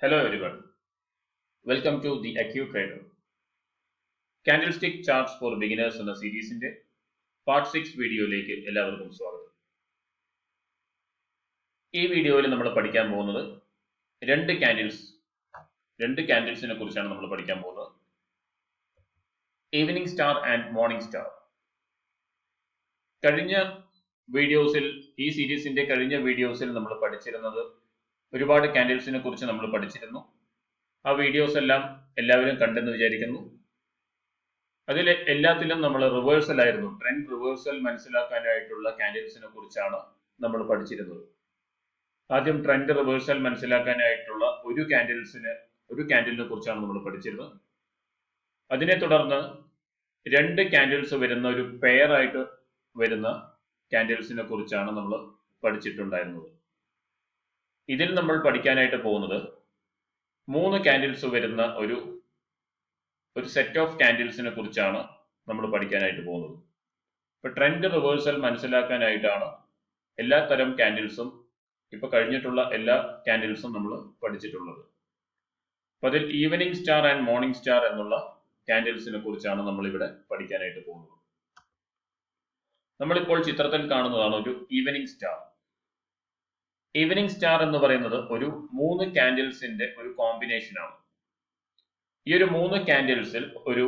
Hello everyone, welcome to the Acute Trader. Candlestick charts for beginners എന്ന സീരീസിന്റെ part 6 വീഡിയോയിലേക്ക് എല്ലാവർക്കും സ്വാഗതം. ഈ വീഡിയോയിൽ നമ്മൾ പഠിക്കാൻ പോകുന്നത് രണ്ട് ക്യാൻഡിൽസിനെ കുറിച്ചാണ് നമ്മൾ പഠിക്കാൻ പോകുന്നത്. Evening star and morning star. കഴിഞ്ഞ വീഡിയോസിൽ ഈ സീരീസിന്റെ കഴിഞ്ഞ വീഡിയോസിൽ നമ്മൾ പഠിച്ചിരുന്നത് ഒരുപാട് ക്യാൻഡിൽസിനെ കുറിച്ച് നമ്മൾ പഠിച്ചിരുന്നു. ആ വീഡിയോസ് എല്ലാം എല്ലാവരും കണ്ടെന്ന് വിചാരിക്കുന്നു. അതിൽ എല്ലാത്തിലും നമ്മൾ റിവേഴ്സൽ ആയിരുന്നു, ട്രെൻഡ് റിവേഴ്സൽ മനസ്സിലാക്കാനായിട്ടുള്ള ക്യാൻഡിൽസിനെ കുറിച്ചാണ് നമ്മൾ പഠിച്ചിരുന്നത്. ആദ്യം ട്രെൻഡ് റിവേഴ്സൽ മനസ്സിലാക്കാനായിട്ടുള്ള ഒരു ക്യാൻഡിലിനെ കുറിച്ചാണ് നമ്മൾ പഠിച്ചിരുന്നത്. അതിനെ തുടർന്ന് രണ്ട് ക്യാൻഡിൽസ് വരുന്ന ഒരു പെയർ ആയിട്ട് വരുന്ന ക്യാൻഡിൽസിനെ കുറിച്ചാണ് നമ്മൾ പഠിച്ചിട്ടുണ്ടായിരുന്നത്. ഇതിൽ നമ്മൾ പഠിക്കാനായിട്ട് പോകുന്നത് മൂന്ന് ക്യാൻഡിൽസ് വരുന്ന ഒരു സെറ്റ് ഓഫ് ക്യാൻഡിൽസിനെ കുറിച്ചാണ് നമ്മൾ പഠിക്കാനായിട്ട് പോകുന്നത്. ഇപ്പൊ ട്രെൻഡ് റിവേഴ്സൽ മനസ്സിലാക്കാനായിട്ടാണ് എല്ലാ തരം ക്യാൻഡിൽസും, ഇപ്പൊ കഴിഞ്ഞിട്ടുള്ള എല്ലാ ക്യാൻഡിൽസും നമ്മൾ പഠിച്ചിട്ടുള്ളത്. അപ്പൊ അതിൽ evening star and morning star എന്നുള്ള ക്യാൻഡിൽസിനെ കുറിച്ചാണ് നമ്മൾ ഇവിടെ പഠിക്കാനായിട്ട് പോകുന്നത്. നമ്മളിപ്പോൾ ചിത്രത്തിൽ കാണുന്നതാണ് ഒരു ഈവനിങ് സ്റ്റാർ. ഈവനിങ് സ്റ്റാർ എന്ന് പറയുന്നത് ഒരു മൂന്ന് ക്യാൻഡിൽസിന്റെ ഒരു കോമ്പിനേഷൻ ആണ്. ഈ ഒരു മൂന്ന് ക്യാൻഡിൽസിൽ ഒരു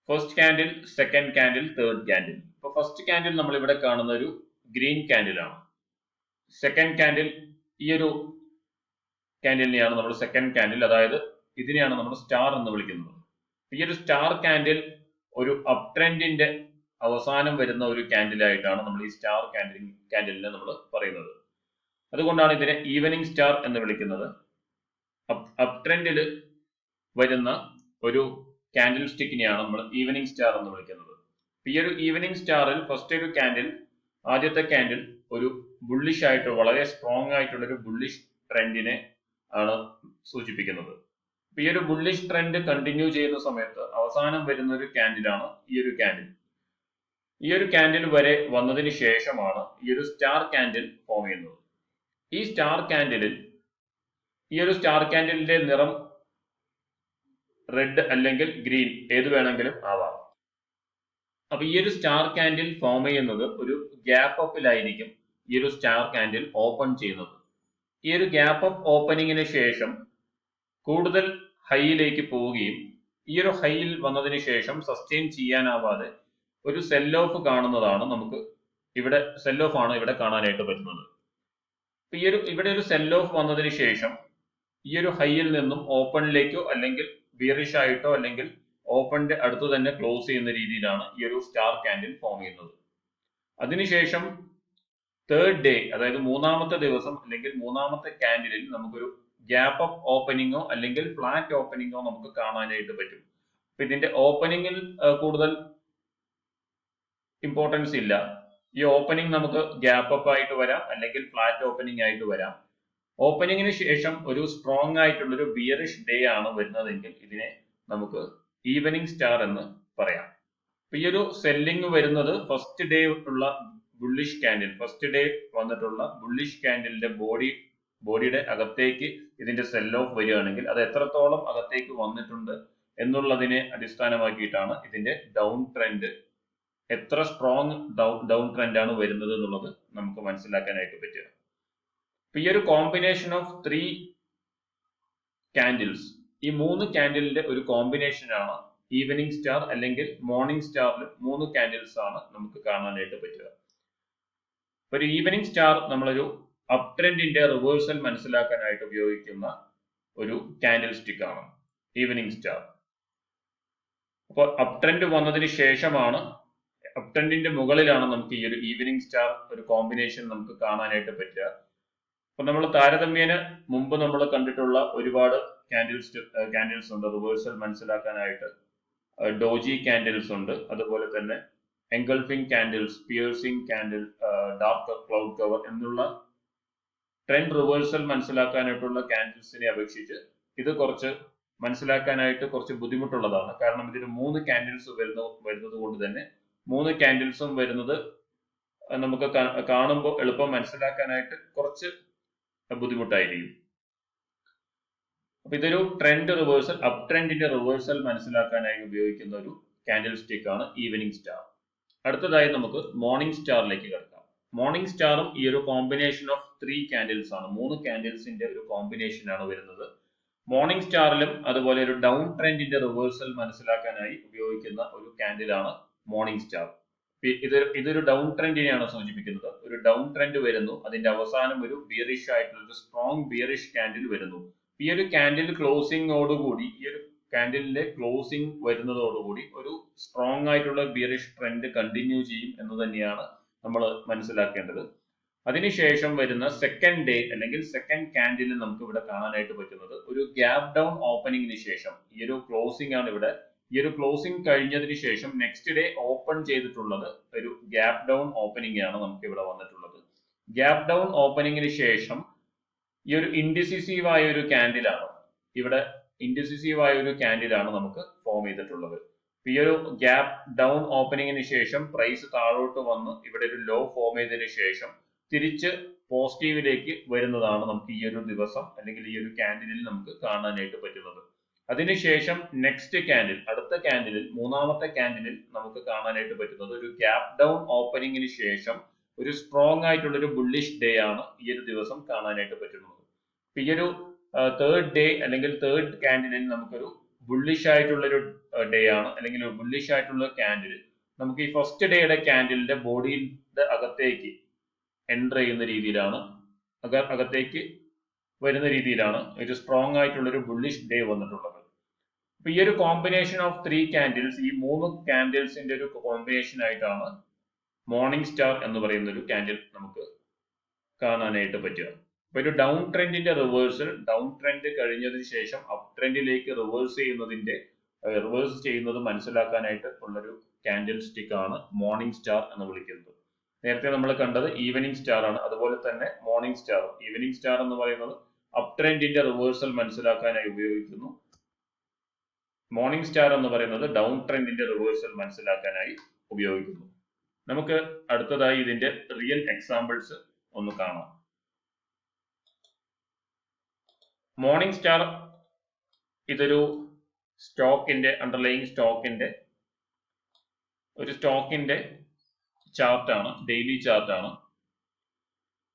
first candle, second candle, third candle. ഇപ്പൊ ഫസ്റ്റ് ക്യാൻഡിൽ നമ്മൾ ഇവിടെ കാണുന്ന ഒരു ഗ്രീൻ ക്യാൻഡിൽ ആണ്. സെക്കൻഡ് ക്യാൻഡിൽ, ഈ ഒരു ക്യാൻഡിലിനെയാണ് നമ്മൾ സെക്കൻഡ് ക്യാൻഡിൽ, അതായത് ഇതിനെയാണ് നമ്മൾ സ്റ്റാർ എന്ന് വിളിക്കുന്നത്. ഈ ഒരു സ്റ്റാർ ക്യാൻഡിൽ ഒരു അപ് ട്രെൻഡിന്റെ അവസാനം വരുന്ന ഒരു ക്യാൻഡിലായിട്ടാണ് നമ്മൾ ഈ സ്റ്റാർ ക്യാൻഡിലിനെ നമ്മൾ പറയുന്നത്. അതുകൊണ്ടാണ് ഇതിനെ ഈവനിങ് സ്റ്റാർ എന്ന് വിളിക്കുന്നത്. അപ് ട്രെൻഡിൽ വരുന്ന ഒരു ക്യാൻഡിൽ സ്റ്റിക്കിനെയാണ് നമ്മൾ ഈവനിങ് സ്റ്റാർ എന്ന് വിളിക്കുന്നത്. ഈ ഒരു ഈവനിങ് സ്റ്റാറിൽ ഫസ്റ്റ് ഒരു ക്യാൻഡിൽ, ആദ്യത്തെ ക്യാൻഡിൽ ഒരു ബുള്ളിഷ് ആയിട്ട് വളരെ സ്ട്രോങ് ആയിട്ടുള്ള ഒരു ബുള്ളിഷ് ട്രെൻഡിനെ ആണ് സൂചിപ്പിക്കുന്നത്. ഈ ഒരു ബുള്ളിഷ് ട്രെൻഡ് കണ്ടിന്യൂ ചെയ്യുന്ന സമയത്ത് അവസാനം വരുന്ന ഒരു ക്യാൻഡിലാണ് ഈ ഒരു ക്യാൻഡിൽ. ഈ ഒരു ക്യാൻഡിൽ വരെ വന്നതിന് ശേഷമാണ് ഈ ഒരു സ്റ്റാർ ക്യാൻഡിൽ ഫോം ചെയ്യുന്നത്. ഈ സ്റ്റാർ ക്യാൻഡിലിന്റെ നിറം റെഡ് അല്ലെങ്കിൽ ഗ്രീൻ ഏത് വേണമെങ്കിലും ആവാം. അപ്പൊ ഈ ഒരു സ്റ്റാർ ക്യാൻഡിൽ ഫോം ചെയ്യുന്നത് ഒരു ഗ്യാപ്പ് അപ്പിലായിരിക്കും ഈ ഒരു സ്റ്റാർ ക്യാൻഡിൽ ഓപ്പൺ ചെയ്യുന്നത്. ഈ ഒരു ഗ്യാപ്പ് അപ്പ് ഓപ്പണിങ്ങിന് ശേഷം കൂടുതൽ ഹൈയിലേക്ക് പോവുകയും ഈ ഒരു ഹൈയിൽ വന്നതിന് ശേഷം സസ്റ്റെയിൻ ചെയ്യാനാവാതെ ഒരു സെൽ ഓഫ് കാണുന്നതാണ് നമുക്ക് ഇവിടെ. സെൽ ഓഫ് ആണ് ഇവിടെ കാണാനായിട്ട് പറ്റുന്നത്. ഇവിടെ ഒരു സെൽ ഓഫ് വന്നതിന് ശേഷം ഈ ഒരു ഹൈയിൽ നിന്നും ഓപ്പണിലേക്കോ അല്ലെങ്കിൽ ബിയറിഷ് ആയിട്ടോ അല്ലെങ്കിൽ ഓപ്പണിന്റെ അടുത്ത് തന്നെ ക്ലോസ് ചെയ്യുന്ന രീതിയിലാണ് ഈ ഒരു സ്റ്റാർ ക്യാൻഡിൽ ഫോം ചെയ്യുന്നത്. അതിനുശേഷം തേർഡ് ഡേ, അതായത് മൂന്നാമത്തെ ദിവസം അല്ലെങ്കിൽ മൂന്നാമത്തെ ക്യാൻഡിലിൽ നമുക്കൊരു ഗ്യാപ്പ് അപ്പ് ഓപ്പണിങ്ങോ അല്ലെങ്കിൽ ഫ്ലാറ്റ് ഓപ്പണിങ്ങോ നമുക്ക് കാണാനായിട്ട് പറ്റും. അപ്പൊ ഇതിന്റെ ഓപ്പണിങ്ങിൽ കൂടുതൽ ഇമ്പോർട്ടൻസ് ഇല്ല. ഈ ഓപ്പണിംഗ് നമുക്ക് ഗ്യാപ്പ് അപ്പ് ആയിട്ട് വരാം അല്ലെങ്കിൽ ഫ്ലാറ്റ് ഓപ്പണിംഗ് ആയിട്ട് വരാം. ഓപ്പണിങ്ങിന് ശേഷം ഒരു സ്ട്രോങ് ആയിട്ടുള്ള ഒരു ബിയറിഷ് ഡേ ആണ് വരുന്നതെങ്കിൽ ഇതിനെ നമുക്ക് ഈവനിങ് സ്റ്റാർ എന്ന് പറയാം. ഈ ഒരു സെല്ലിംഗ് വരുന്നത് ഫസ്റ്റ് ഡേ ഉള്ള ബുള്ളിഷ് ക്യാൻഡിൽ, ഫസ്റ്റ് ഡേ വന്നിട്ടുള്ള ബുള്ളിഷ് ക്യാൻഡിലിന്റെ ബോഡിയുടെ അകത്തേക്ക് ഇതിന്റെ സെൽ ഓഫ് വരികയാണെങ്കിൽ അത് എത്രത്തോളം അകത്തേക്ക് വന്നിട്ടുണ്ട് എന്നുള്ളതിനെ അടിസ്ഥാനമാക്കിയിട്ടാണ് ഇതിന്റെ ഡൗൺ ട്രെൻഡ്, എത്ര സ്ട്രോങ് ഡൗൺ ട്രെൻഡ് ആണ് വരുന്നത് എന്നുള്ളത് നമുക്ക് മനസ്സിലാക്കാനായിട്ട് പറ്റുക. ഈ ഒരു കോമ്പിനേഷൻ ഓഫ് 3 ക്യാൻഡിൽസ്, ഈ മൂന്ന് ക്യാൻഡിലിന്റെ ഒരു കോമ്പിനേഷൻ ആണ് ഈവനിങ് സ്റ്റാർ അല്ലെങ്കിൽ മോർണിംഗ് സ്റ്റാറിൽ 3 ക്യാൻഡിൽസ് ആണ് നമുക്ക് കാണാനായിട്ട് പറ്റുക. ഒരു ഈവനിങ് സ്റ്റാർ നമ്മളൊരു അപ് ട്രെൻഡിന്റെ റിവേഴ്സൽ മനസ്സിലാക്കാനായിട്ട് ഉപയോഗിക്കുന്ന ഒരു ക്യാൻഡിൽ സ്റ്റിക്ക് ആണ് ഈവനിങ് സ്റ്റാർ. അപ്പോൾ അപ് ട്രെൻഡ് വന്നതിന് ശേഷമാണ്, അപ് ട്രെൻഡിന്റെ മുകളിലാണ് നമുക്ക് ഈ ഒരു ഈവനിങ് സ്റ്റാർ ഒരു കോമ്പിനേഷൻ നമുക്ക് കാണാനായിട്ട് പറ്റുക. അപ്പൊ നമ്മൾ താരതമ്യേന മുമ്പ് നമ്മൾ കണ്ടിട്ടുള്ള ഒരുപാട് ക്യാൻഡിൽസ് ഉണ്ട് റിവേഴ്സൽ മനസ്സിലാക്കാനായിട്ട്. ഡോജി ക്യാൻഡിൽസ് ഉണ്ട്, അതുപോലെ തന്നെ engulfing candles, piercing candle, dark cloud cover എന്നുള്ള ട്രെൻഡ് റിവേഴ്സൽ മനസ്സിലാക്കാനായിട്ടുള്ള ക്യാൻഡിൽസിനെ അപേക്ഷിച്ച് ഇത് മനസ്സിലാക്കാനായിട്ട് കുറച്ച് ബുദ്ധിമുട്ടുള്ളതാണ്. കാരണം ഇതിന് 3 ക്യാൻഡിൽസ് വരുന്നത് കൊണ്ട് തന്നെ 3 ക്യാൻഡിൽസും വരുന്നത് നമുക്ക് കാണുമ്പോൾ എളുപ്പം മനസ്സിലാക്കാനായിട്ട് കുറച്ച് ബുദ്ധിമുട്ടായിരിക്കും. അപ്പൊ ഇതൊരു ട്രെൻഡ് റിവേഴ്സൽ, അപ് ട്രെൻഡിന്റെ റിവേഴ്സൽ മനസ്സിലാക്കാനായി ഉപയോഗിക്കുന്ന ഒരു കാൻഡിൽ സ്റ്റിക്ക് ആണ് ഈവനിങ് സ്റ്റാർ. അടുത്തതായി നമുക്ക് മോർണിംഗ് സ്റ്റാറിലേക്ക് കിടക്കാം. മോർണിംഗ് സ്റ്റാറും ഈ ഒരു കോമ്പിനേഷൻ ഓഫ് 3 കാൻഡിൽസ് ആണ്, 3 കാൻഡിൽസിന്റെ ഒരു കോമ്പിനേഷൻ ആണ് വരുന്നത്. മോർണിംഗ് സ്റ്റാറിലും അതുപോലെ ഒരു ഡൗൺ ട്രെൻഡിന്റെ റിവേഴ്സൽ മനസ്സിലാക്കാനായി ഉപയോഗിക്കുന്ന ഒരു കാൻഡിലാണ് മോർണിംഗ് സ്റ്റാർ. ഇതൊരു ഡൗൺ ട്രെൻഡിനെയാണ് സൂചിപ്പിക്കുന്നത്. ഒരു ഡൗൺ ട്രെൻഡ് വരുന്നു, അതിന്റെ അവസാനം ഒരു ബിയറിഷ് ആയിട്ടുള്ള ഒരു സ്ട്രോങ് ബിയറിഷ് കാൻഡിൽ വരുന്നു. ഈ ഒരു കാൻഡിൽ ക്ലോസിംഗോടുകൂടി, ഈ ഒരു കാൻഡിലിന്റെ ക്ലോസിംഗ് വരുന്നതോടുകൂടി ഒരു സ്ട്രോങ് ആയിട്ടുള്ള ബിയറിഷ് ട്രെൻഡ് കണ്ടിന്യൂ ചെയ്യും എന്ന് തന്നെയാണ് നമ്മൾ മനസ്സിലാക്കേണ്ടത്. അതിനുശേഷം വരുന്ന സെക്കൻഡ് ഡേ അല്ലെങ്കിൽ സെക്കൻഡ് കാൻഡിലിൽ നമുക്ക് ഇവിടെ കാണാനായിട്ട് പറ്റുന്നത് ഒരു ഗ്യാപ് ഡൗൺ ഓപ്പണിംഗിന് ശേഷം, ഈ ഒരു ക്ലോസിംഗ് ആണ് ഇവിടെ, ഈ ഒരു ക്ലോസിംഗ് കഴിഞ്ഞതിന് ശേഷം നെക്സ്റ്റ് ഡേ ഓപ്പൺ ചെയ്തിട്ടുള്ളത് ഒരു ഗ്യാപ് ഡൗൺ ഓപ്പണിംഗ് ആണ് നമുക്ക് ഇവിടെ വന്നിട്ടുള്ളത്. ഗ്യാപ് ഡൗൺ ഓപ്പണിംഗിന് ശേഷം ഈ ഒരു ഇൻഡിസിസീവ് ആയ ഒരു ക്യാൻഡിലാണ് ഇവിടെ, ഇൻഡിസിസീവ് ആയ ഒരു ക്യാൻഡിലാണ് നമുക്ക് ഫോം ചെയ്തിട്ടുള്ളത്. ഈ ഒരു ഗ്യാപ് ഡൗൺ ഓപ്പണിംഗിന് ശേഷം പ്രൈസ് താഴോട്ട് വന്ന് ഇവിടെ ഒരു ലോ ഫോം ചെയ്തതിനു ശേഷം തിരിച്ച് പോസിറ്റീവിലേക്ക് വരുന്നതാണ് നമുക്ക് ഈ ഒരു ദിവസം അല്ലെങ്കിൽ ഈ ഒരു ക്യാൻഡിലിൽ നമുക്ക് കാണാനായിട്ട് പറ്റുന്നത്. അതിനുശേഷം നെക്സ്റ്റ് ക്യാൻഡിൽ, അടുത്ത ക്യാൻഡിലിൽ, മൂന്നാമത്തെ ക്യാൻഡിലിൽ നമുക്ക് കാണാനായിട്ട് പറ്റുന്നത് ഒരു ഗ്യാപ് ഡൗൺ ഓപ്പണിംഗിന് ശേഷം ഒരു സ്ട്രോങ് ആയിട്ടുള്ള ഒരു ബുള്ളിഷ് ഡേ ആണ് ഈ ഒരു ദിവസം കാണാനായിട്ട് പറ്റുന്നത്. ഈ ഒരു തേർഡ് ഡേ അല്ലെങ്കിൽ തേർഡ് ക്യാൻഡിലിൽ നമുക്കൊരു ബുള്ളിഷ് ആയിട്ടുള്ള ഒരു ഡേ ആണ്, അല്ലെങ്കിൽ ഒരു ബുള്ളിഷ് ആയിട്ടുള്ള ക്യാൻഡിൽ നമുക്ക് ഈ ഫസ്റ്റ് ഡേയുടെ ക്യാൻഡിലിന്റെ ബോഡിയുടെ അകത്തേക്ക് എൻ്റർ ചെയ്യുന്ന രീതിയിലാണ്, അകത്തേക്ക് വരുന്ന രീതിയിലാണ് ഒരു സ്ട്രോങ് ആയിട്ടുള്ള ഒരു ബുള്ളിഷ് ഡേ വന്നിട്ടുള്ളത്. അപ്പൊ ഈ ഒരു കോമ്പിനേഷൻ ഓഫ് 3 കാൻഡിൽസ്, ഈ 3 കാൻഡിൽസിന്റെ ഒരു കോമ്പിനേഷൻ ആയിട്ടാണ് മോർണിംഗ് സ്റ്റാർ എന്ന് പറയുന്ന ഒരു കാൻഡിൽ നമുക്ക് കാണാനായിട്ട് പറ്റുക. അപ്പൊ ഒരു ഡൗൺ ട്രെൻഡിന്റെ റിവേഴ്സൽ, ഡൗൺ ട്രെൻഡ് കഴിഞ്ഞതിന് ശേഷം അപ് ട്രെൻഡിലേക്ക് റിവേഴ്സ് ചെയ്യുന്നത് മനസ്സിലാക്കാനായിട്ട് ഉള്ളൊരു കാൻഡിൽ സ്റ്റിക്ക് ആണ് മോർണിംഗ് സ്റ്റാർ എന്ന് വിളിക്കുന്നത്. നേരത്തെ നമ്മൾ കണ്ടത് ഈവനിങ് സ്റ്റാർ ആണ്, അതുപോലെ തന്നെ മോർണിംഗ് സ്റ്റാർ. ഈവനിങ് സ്റ്റാർ എന്ന് പറയുന്നത് അപ് ട്രെൻഡിന്റെ റിവേഴ്സൽ മനസ്സിലാക്കാനായി ഉപയോഗിക്കുന്നു. മോർണിംഗ് സ്റ്റാർ എന്ന് പറയുന്നത് ഡൗൺ ട്രെൻഡിന്റെ റിവേഴ്സൽ മനസ്സിലാക്കാനായി ഉപയോഗിക്കുന്നു. നമുക്ക് അടുത്തതായി ഇതിന്റെ റിയൽ എക്സാമ്പിൾസ് ഒന്ന് കാണാം. മോർണിംഗ് സ്റ്റാർ ഇതൊരു സ്റ്റോക്കിന്റെ, അണ്ടർലൈങ് സ്റ്റോക്കിന്റെ ചാർട്ടാണ്, ഡെയിലി ചാർട്ടാണ്.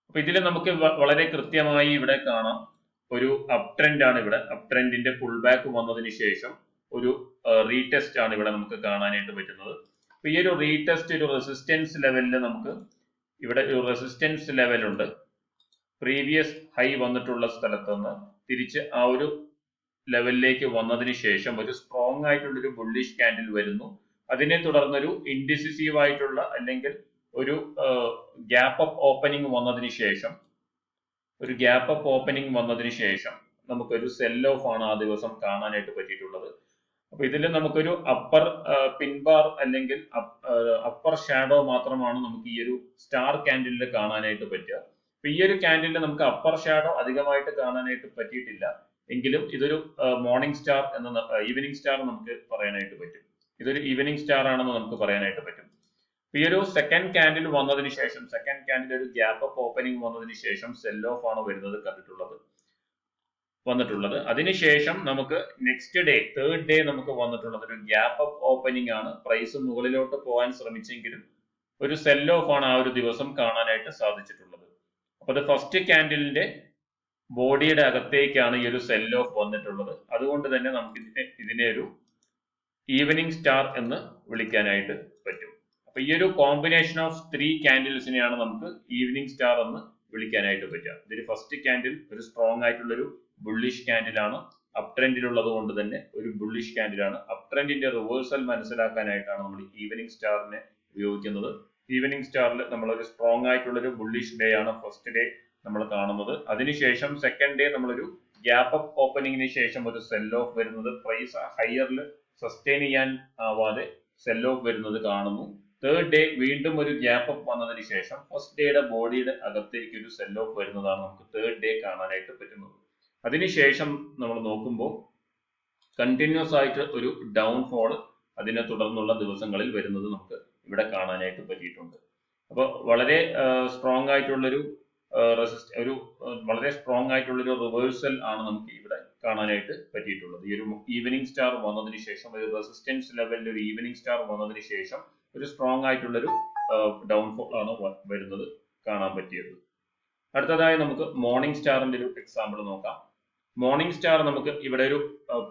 അപ്പൊ ഇതിൽ നമുക്ക് വളരെ കൃത്യമായി ഇവിടെ കാണാം ഒരു അപ് ട്രെൻഡ് ആണ് ഇവിടെ. അപ് ട്രെൻഡിന്റെ പുൾ ബാക്ക് വന്നതിന് ശേഷം ഒരു റീടെസ്റ്റ് ആണ് ഇവിടെ നമുക്ക് കാണാനായിട്ട് പറ്റുന്നത്. അപ്പൊ ഈ ഒരു റീടെസ്റ്റ് ഒരു റെസിസ്റ്റൻസ് ലെവലിൽ നമുക്ക് ഇവിടെ ഒരു റെസിസ്റ്റൻസ് ലെവൽ ഉണ്ട്. പ്രീവിയസ് ഹൈ വന്നിട്ടുള്ള സ്ഥലത്ത് നിന്ന് തിരിച്ച് ആ ഒരു ലെവലിലേക്ക് വന്നതിന് ശേഷം ഒരു സ്ട്രോങ് ആയിട്ടുള്ള ഒരു ബുള്ളിഷ് ക്യാൻഡിൽ വരുന്നു. അതിനെ തുടർന്നൊരു ഇൻഡിസിസീവ് ആയിട്ടുള്ള അല്ലെങ്കിൽ ഒരു ഗ്യാപ്പ് അപ്പ് ഓപ്പണിംഗ് വന്നതിന് ശേഷം നമുക്കൊരു സെൽ ഓഫ് ആണ് ആ ദിവസം കാണാനായിട്ട് പറ്റിയിട്ടുള്ളത്. അപ്പൊ ഇതിൽ നമുക്കൊരു അപ്പർ പിൻബാർ അല്ലെങ്കിൽ അപ്പർ ഷാഡോ മാത്രമാണ് നമുക്ക് ഈ ഒരു സ്റ്റാർ ക്യാൻഡിലിൽ കാണാനായിട്ട് പറ്റുക. അപ്പൊ ഈ ഒരു ക്യാൻഡിലിൽ നമുക്ക് അപ്പർ ഷാഡോ അധികമായിട്ട് കാണാനായിട്ട് പറ്റിയിട്ടില്ല, എങ്കിലും ഇതൊരു മോർണിംഗ് സ്റ്റാർ എന്ന ഈവനിങ് സ്റ്റാർ നമുക്ക് പറയാനായിട്ട് പറ്റും. ഇതൊരു ഈവനിങ് സ്റ്റാർ ആണെന്ന് നമുക്ക് പറയാനായിട്ട് പറ്റും. ഈ ഒരു സെക്കൻഡ് ക്യാൻഡിൽ വന്നതിന് ശേഷം, സെക്കൻഡ് ക്യാൻഡിൽ ഒരു ഗ്യാപ്പ് അപ്പ് ഓപ്പണിംഗ് വന്നതിന് ശേഷം സെൽ ഓഫ് ആണ് വന്നിട്ടുള്ളത്. അതിനുശേഷം നമുക്ക് നെക്സ്റ്റ് ഡേ, തേർഡ് ഡേ നമുക്ക് വന്നിട്ടുള്ളത് ഒരു ഗ്യാപ്പ് അപ്പ് ഓപ്പണിംഗ് ആണ്. പ്രൈസ് മുകളിലോട്ട് പോകാൻ ശ്രമിച്ചെങ്കിലും ഒരു സെൽ ഓഫ് ആണ് ആ ഒരു ദിവസം കാണാനായിട്ട് സാധിച്ചിട്ടുള്ളത്. അപ്പൊ അത് ഫസ്റ്റ് ക്യാൻഡിലിന്റെ ബോഡിയുടെ അകത്തേക്കാണ് ഈ ഒരു സെൽ ഓഫ് വന്നിട്ടുള്ളത്. അതുകൊണ്ട് തന്നെ നമുക്ക് ഇതിനെ ഒരു ഈവനിങ് സ്റ്റാർ എന്ന് വിളിക്കാനായിട്ട് പറ്റും. അപ്പൊ ഈ ഒരു കോമ്പിനേഷൻ ഓഫ് 3 കാൻഡിൽസിനെയാണ് നമുക്ക് ഈവനിങ് സ്റ്റാർ എന്ന് വിളിക്കാനായിട്ട് പറ്റുക. ഇതിൽ ഫസ്റ്റ് ക്യാൻഡിൽ ഒരു സ്ട്രോങ് ആയിട്ടുള്ള ഒരു ബുള്ളിഷ് ക്യാൻഡിലാണ്, അപ് ട്രെൻഡിലുള്ളത് കൊണ്ട് തന്നെ ഒരു ബുള്ളിഷ് ക്യാൻഡിലാണ്. അപ് ട്രെൻഡിന്റെ റിവേഴ്സൽ മനസ്സിലാക്കാനായിട്ടാണ് നമ്മൾ ഈവനിങ് സ്റ്റാറിനെ ഉപയോഗിക്കുന്നത്. ഈവനിങ് സ്റ്റാറിൽ നമ്മൾ ഒരു സ്ട്രോങ് ആയിട്ടുള്ള ഒരു ബുള്ളിഷ് ഡേ ആണ് ഫസ്റ്റ് ഡേ നമ്മൾ കാണുന്നത്. അതിനുശേഷം സെക്കൻഡ് ഡേ നമ്മളൊരു ഗ്യാപ്പ് അപ്പ് ഓപ്പണിംഗിന് ശേഷം ഒരു സെൽ ഓഫ് വരുന്നത്, പ്രൈസ് ഹയറിൽ സസ്റ്റെയിൻ ചെയ്യാൻ ആവാതെ സെൽ ഓഫ് വരുന്നത് കാണുന്നു. തേർഡ് ഡേ വീണ്ടും ഒരു ഗ്യാപ്പ് അപ്പ് വന്നതിന് ശേഷം ഫസ്റ്റ് ഡേയുടെ ബോഡിയുടെ അകത്തേക്ക് ഒരു സെൽ ഓഫ് വരുന്നതാണ് നമുക്ക് തേർഡ് ഡേ കാണാനായിട്ട് പറ്റുന്നത്. അതിനുശേഷം നമ്മൾ നോക്കുമ്പോൾ കണ്ടിന്യൂസ് ആയിട്ട് ഒരു ഡൗൺഫോൾ അതിനെ തുടർന്നുള്ള ദിവസങ്ങളിൽ വരുന്നത് നമുക്ക് ഇവിടെ കാണാനായിട്ട് പറ്റിയിട്ടുണ്ട്. അപ്പോൾ വളരെ സ്ട്രോങ് ആയിട്ടുള്ളൊരു വളരെ സ്ട്രോങ് ആയിട്ടുള്ളൊരു റിവേഴ്സൽ ആണ് നമുക്ക് ഇവിടെ കാണാനായിട്ട് പറ്റിയിട്ടുള്ളത്. ഈ ഒരു ഈവനിങ് സ്റ്റാർ വന്നതിന് ശേഷം ഒരു റെസിസ്റ്റൻസ് ലെവലിൽ ഒരു ഈവനിങ് സ്റ്റാർ വന്നതിന് ശേഷം ഒരു സ്ട്രോങ് ആയിട്ടുള്ളൊരു ഡൗൺഫോൾ ആണ് വരുന്നത് കാണാൻ പറ്റിയത്. അടുത്തതായി നമുക്ക് മോർണിംഗ് സ്റ്റാറിന്റെ ഒരു എക്സാമ്പിൾ നോക്കാം. മോർണിംഗ് സ്റ്റാർ നമുക്ക് ഇവിടെ ഒരു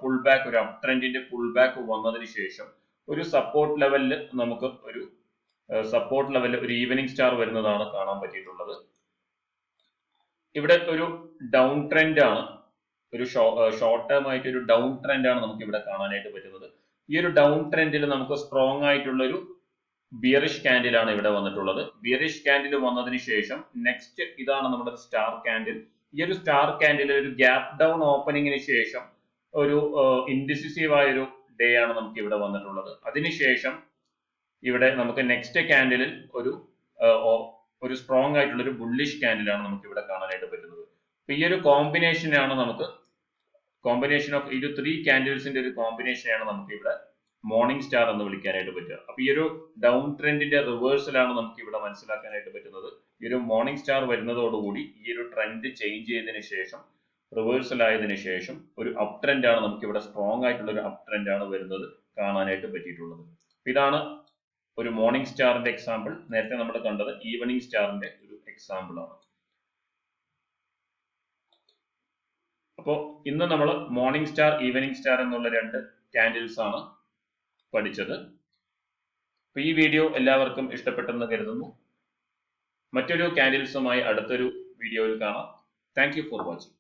പുൾ ബാക്ക്, ഒരു അപ് ട്രെൻഡിന്റെ പുൾ ബാക്ക് വന്നതിന് ശേഷം ഒരു സപ്പോർട്ട് ലെവലിൽ നമുക്ക് ഒരു ഒരു ഈവനിങ് സ്റ്റാർ വരുന്നതാണ് കാണാൻ പറ്റിയിട്ടുള്ളത്. ഇവിടെ ഒരു ഡൗൺ ട്രെൻഡ് ആണ്, ഒരു ഷോർട്ട് ടേം ആയിട്ട് ഒരു ഡൗൺ ട്രെൻഡ് ആണ് നമുക്ക് ഇവിടെ കാണാനായിട്ട് പറ്റുന്നത്. ഈ ഒരു ഡൗൺ ട്രെൻഡിൽ നമുക്ക് സ്ട്രോങ് ആയിട്ടുള്ള ഒരു ബിയറിഷ് കാൻഡിൽ ആണ് ഇവിടെ വന്നിട്ടുള്ളത്. ബിയറിഷ് കാൻഡിൽ വന്നതിന് ശേഷം നെക്സ്റ്റ് ഇതാണ് നമ്മുടെ സ്റ്റാർ കാൻഡിൽ. ഈ ഒരു സ്റ്റാർ കാൻഡിൽ ഒരു ഗ്യാപ്പ് ഡൗൺ ഓപ്പണിങ്ങിന് ശേഷം ഒരു ഇൻഡിസിസീവ് ആയ ഒരു ഡേ ആണ് നമുക്ക് ഇവിടെ വന്നിട്ടുള്ളത്. അതിനുശേഷം ഇവിടെ നമുക്ക് നെക്സ്റ്റ് കാൻഡിലിൽ ഒരു സ്ട്രോങ് ആയിട്ടുള്ള ഒരു ബുള്ളിഷ് കാൻഡിലാണ് നമുക്ക് ഇവിടെ കാണാനായിട്ട് പറ്റുന്നത്. അപ്പൊ ഈ ഒരു കോമ്പിനേഷനാണ് നമുക്ക് കോമ്പിനേഷൻ ഓഫ് ഈ 3 കാൻഡിൽസിന്റെ ഒരു കോമ്പിനേഷനാണ് നമുക്ക് ഇവിടെ മോർണിംഗ് സ്റ്റാർ എന്ന് വിളിക്കാനായിട്ട് പറ്റുക. അപ്പൊ ഈ ഒരു ഡൗൺ ട്രെൻഡിന്റെ റിവേഴ്സലാണ് നമുക്ക് ഇവിടെ മനസ്സിലാക്കാനായിട്ട് പറ്റുന്നത്. ഈ ഒരു മോർണിംഗ് സ്റ്റാർ വരുന്നതോടുകൂടി ഈ ഒരു ട്രെൻഡ് ചേഞ്ച് ചെയ്തതിനു ശേഷം റിവേഴ്സൽ ആയതിനു ശേഷം ഒരു അപ് ട്രെൻഡ് ആണ് നമുക്ക് ഇവിടെ സ്ട്രോങ് ആയിട്ടുള്ള ഒരു അപ് ട്രെൻഡ് ആണ് വരുന്നത് കാണാനായിട്ട് പറ്റിയിട്ടുള്ളത്. ഇതാണ് ഒരു മോർണിംഗ് സ്റ്റാറിന്റെ എക്സാമ്പിൾ. നേരത്തെ നമ്മൾ കണ്ടത് ഈവനിങ് സ്റ്റാറിന്റെ ഒരു എക്സാമ്പിൾ ആണ്. അപ്പോൾ ഇന്ന് നമ്മൾ മോർണിംഗ് സ്റ്റാർ, ഈവനിങ് സ്റ്റാർ എന്നുള്ള 2 കാൻഡിൽസ് ആണ് പഠിച്ചത്. അപ്പോൾ ഈ വീഡിയോ എല്ലാവർക്കും ഇഷ്ടപ്പെട്ടെന്ന് കരുതുന്നു. മറ്റൊരു കാൻഡിൽസുമായി അടുത്തൊരു വീഡിയോയിൽ കാണാം. Thank you for watching.